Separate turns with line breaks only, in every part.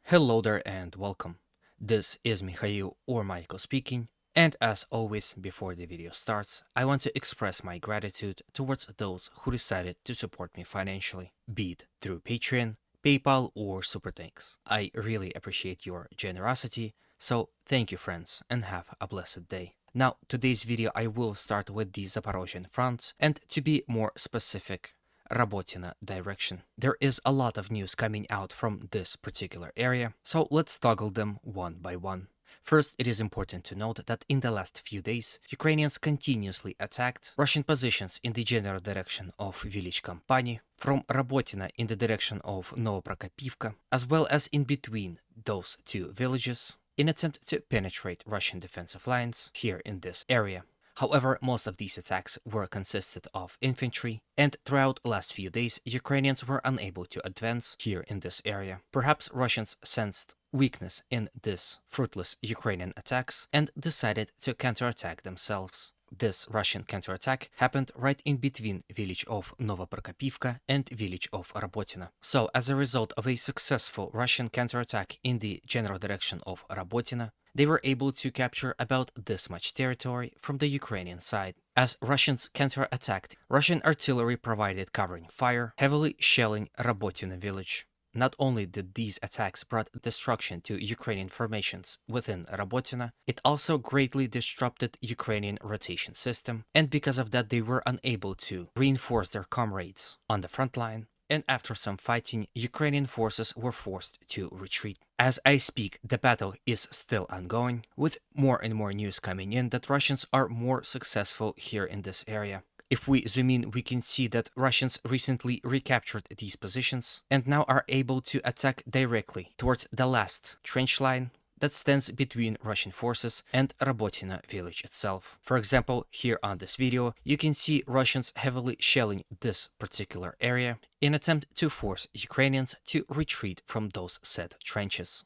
Hello there and welcome. This is Mikhail or Michael speaking, and as always, before the video starts, I want to express my gratitude towards those who decided to support me financially, be it through Patreon, PayPal, or Super Thanks. I really appreciate your generosity, so thank you friends and have a blessed day. Now, today's video I will start with the Zaporozhian front, and to be more specific, Rabotina direction. There is a lot of news coming out from this particular area, so let's toggle them one by one. First, it is important to note that in the last few days, Ukrainians continuously attacked Russian positions in the general direction of village Kampani, from Rabotina in the direction of Novoprokopivka, as well as in between those two villages, in attempt to penetrate Russian defensive lines here in this area. However, most of these attacks were consisted of infantry, and throughout the last few days, Ukrainians were unable to advance here in this area. Perhaps Russians sensed weakness in this fruitless Ukrainian attacks and decided to counterattack themselves. This Russian counterattack happened right in between village of Novoprokopivka and village of Rabotina. So, as a result of a successful Russian counterattack in the general direction of Rabotina, they were able to capture about this much territory from the Ukrainian side. As Russians counterattacked, Russian artillery provided covering fire, heavily shelling Rabotina village. Not only did these attacks brought destruction to Ukrainian formations within Rabotina, it also greatly disrupted Ukrainian rotation system, and because of that they were unable to reinforce their comrades on the front line, and after some fighting, Ukrainian forces were forced to retreat. As I speak, the battle is still ongoing, with more and more news coming in that Russians are more successful here in this area. If we zoom in, we can see that Russians recently recaptured these positions and now are able to attack directly towards the last trench line that stands between Russian forces and Rabotina village itself. For example, here on this video, you can see Russians heavily shelling this particular area in attempt to force Ukrainians to retreat from those said trenches.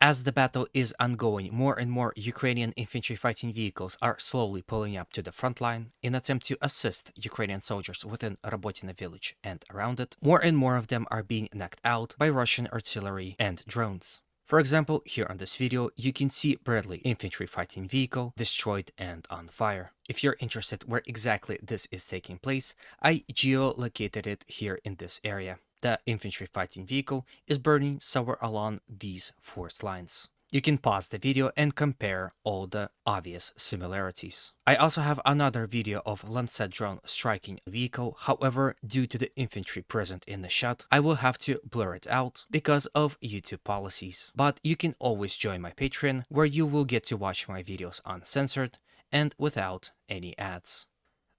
As the battle is ongoing, more and more Ukrainian infantry fighting vehicles are slowly pulling up to the front line in attempt to assist Ukrainian soldiers within Rabotina village and around it. More and more of them are being knocked out by Russian artillery and drones. For example, here on this video, you can see Bradley infantry fighting vehicle destroyed and on fire. If you're interested where exactly this is taking place, I geolocated it here in this area. The infantry fighting vehicle is burning somewhere along these forest lines. You can pause the video and compare all the obvious similarities. I also have another video of Lancet drone striking a vehicle, however, due to the infantry present in the shot, I will have to blur it out because of YouTube policies. But you can always join my Patreon, where you will get to watch my videos uncensored and without any ads.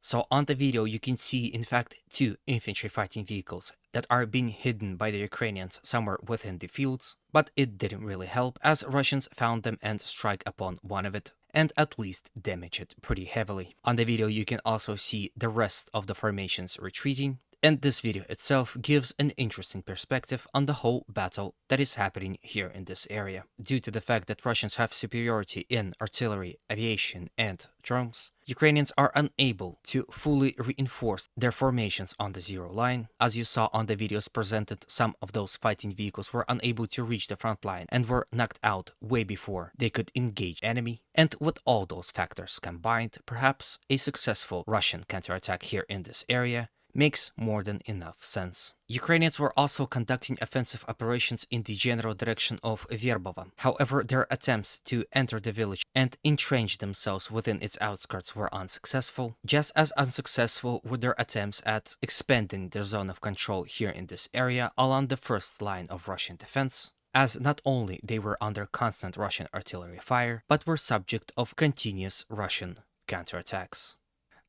So on the video you can see in fact two infantry fighting vehicles that are being hidden by the Ukrainians somewhere within the fields, but it didn't really help as Russians found them and strike upon one of it and at least damage it pretty heavily. On the video you can also see the rest of the formations retreating, and this video itself gives an interesting perspective on the whole battle that is happening here in this area. Due to the fact that Russians have superiority in artillery, aviation, and drones, Ukrainians are unable to fully reinforce their formations on the zero line. As you saw on the videos presented, some of those fighting vehicles were unable to reach the front line and were knocked out way before they could engage enemy. And with all those factors combined, perhaps a successful Russian counterattack here in this area makes more than enough sense. Ukrainians were also conducting offensive operations in the general direction of Verbova. However, their attempts to enter the village and entrench themselves within its outskirts were unsuccessful. Just as unsuccessful were their attempts at expanding their zone of control here in this area along the first line of Russian defense, as not only they were under constant Russian artillery fire, but were subject of continuous Russian counterattacks.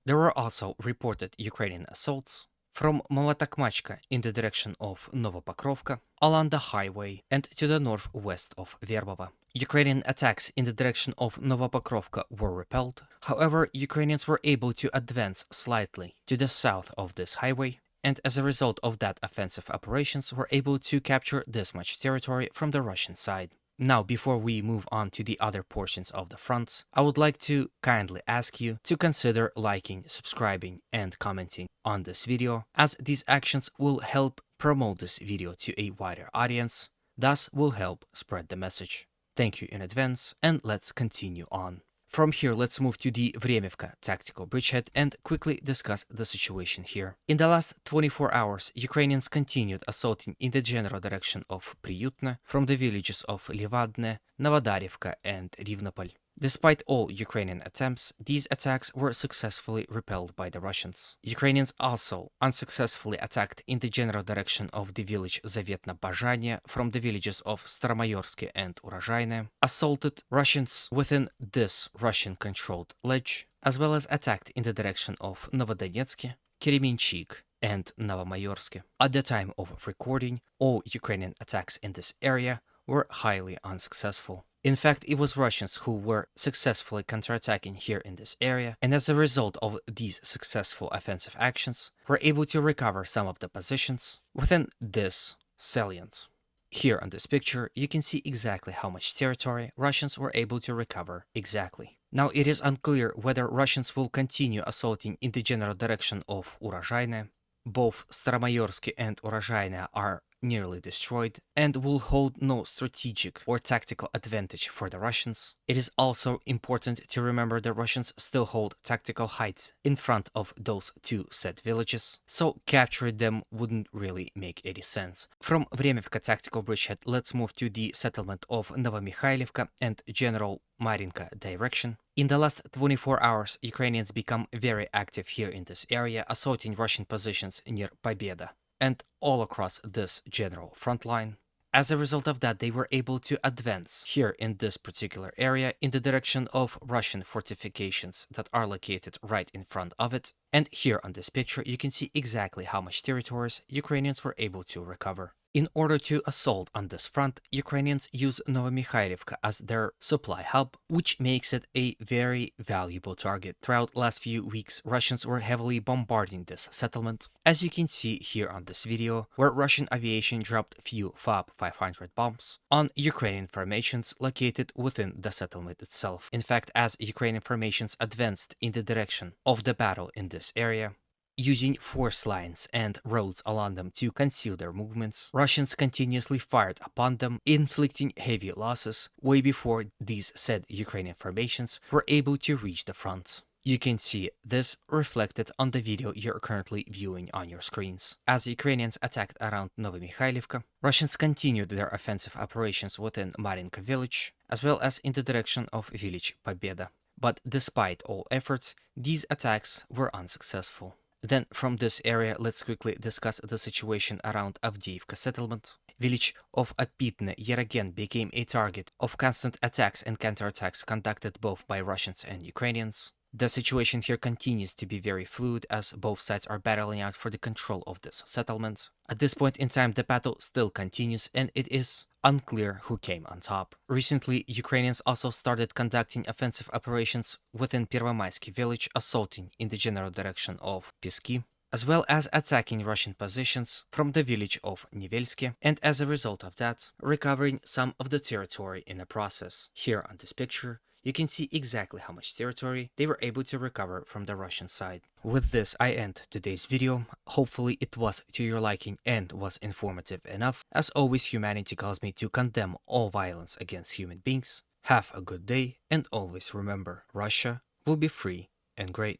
There were also reported Ukrainian assaults from Molotokmachka in the direction of Novopokrovka, along the highway, and to the northwest of Verbova. Ukrainian attacks in the direction of Novopokrovka were repelled. However, Ukrainians were able to advance slightly to the south of this highway, and as a result of that offensive operations were able to capture this much territory from the Russian side. Now, before we move on to the other portions of the fronts, I would like to kindly ask you to consider liking, subscribing, and commenting on this video, as these actions will help promote this video to a wider audience thus will help spread the message. Thank you in advance, and let's continue on. From here, let's move to the Vremivka tactical bridgehead and quickly discuss the situation here. In the last 24 hours, Ukrainians continued assaulting in the general direction of Priyutne from the villages of Livadne, Novodarivka, and Rivnopol. Despite all Ukrainian attempts, these attacks were successfully repelled by the Russians. Ukrainians also unsuccessfully attacked in the general direction of the village Zavetna Bazhanye from the villages of Staromayorsky and Urozhaine, assaulted Russians within this Russian-controlled ledge, as well as attacked in the direction of Novodonetsky, Keremenchik, and Novomayorsky. At the time of recording, all Ukrainian attacks in this area were highly unsuccessful. In fact, it was Russians who were successfully counterattacking here in this area, and as a result of these successful offensive actions, were able to recover some of the positions within this salient. Here on this picture, you can see exactly how much territory Russians were able to recover exactly. Now, it is unclear whether Russians will continue assaulting in the general direction of Urozhaine. Both Staromayorsky and Urozhaine are nearly destroyed and will hold no strategic or tactical advantage for the Russians. It is also important to remember the Russians still hold tactical heights in front of those two said villages, so capturing them wouldn't really make any sense. From Vremivka tactical bridgehead, let's move to the settlement of Novomikhailivka and General Marinka direction. In the last 24 hours, Ukrainians become very active here in this area, assaulting Russian positions near Pobeda and all across this general front line. As a result of that, they were able to advance here in this particular area in the direction of Russian fortifications that are located right in front of it. And here on this picture, you can see exactly how much territories Ukrainians were able to recover. In order to assault on this front, Ukrainians use Novomikhailivka as their supply hub, which makes it a very valuable target. Throughout last few weeks, Russians were heavily bombarding this settlement, as you can see here on this video, where Russian aviation dropped few FAB-500 bombs on Ukrainian formations located within the settlement itself. In fact, as Ukrainian formations advanced in the direction of the battle in this area, using force lines and roads along them to conceal their movements, Russians continuously fired upon them, inflicting heavy losses way before these said Ukrainian formations were able to reach the front. You can see this reflected on the video you're currently viewing on your screens. As Ukrainians attacked around Novomikhailivka, Russians continued their offensive operations within Marinka village, as well as in the direction of village Pobeda. But despite all efforts, these attacks were unsuccessful. Then from this area, let's quickly discuss the situation around Avdiivka settlement. Village of Apitne yet again became a target of constant attacks and counterattacks conducted both by Russians and Ukrainians. The situation here continues to be very fluid as both sides are battling out for the control of this settlement. At this point in time, the battle still continues and it is unclear who came on top. Recently, Ukrainians also started conducting offensive operations within Pervomaysky village, assaulting in the general direction of Pisky, as well as attacking Russian positions from the village of Nevelsky, and as a result of that, recovering some of the territory in the process. Here on this picture, you can see exactly how much territory they were able to recover from the Russian side. With this, I end today's video. Hopefully it was to your liking and was informative enough. As always, humanity calls me to condemn all violence against human beings. Have a good day, and always remember, Russia will be free and great.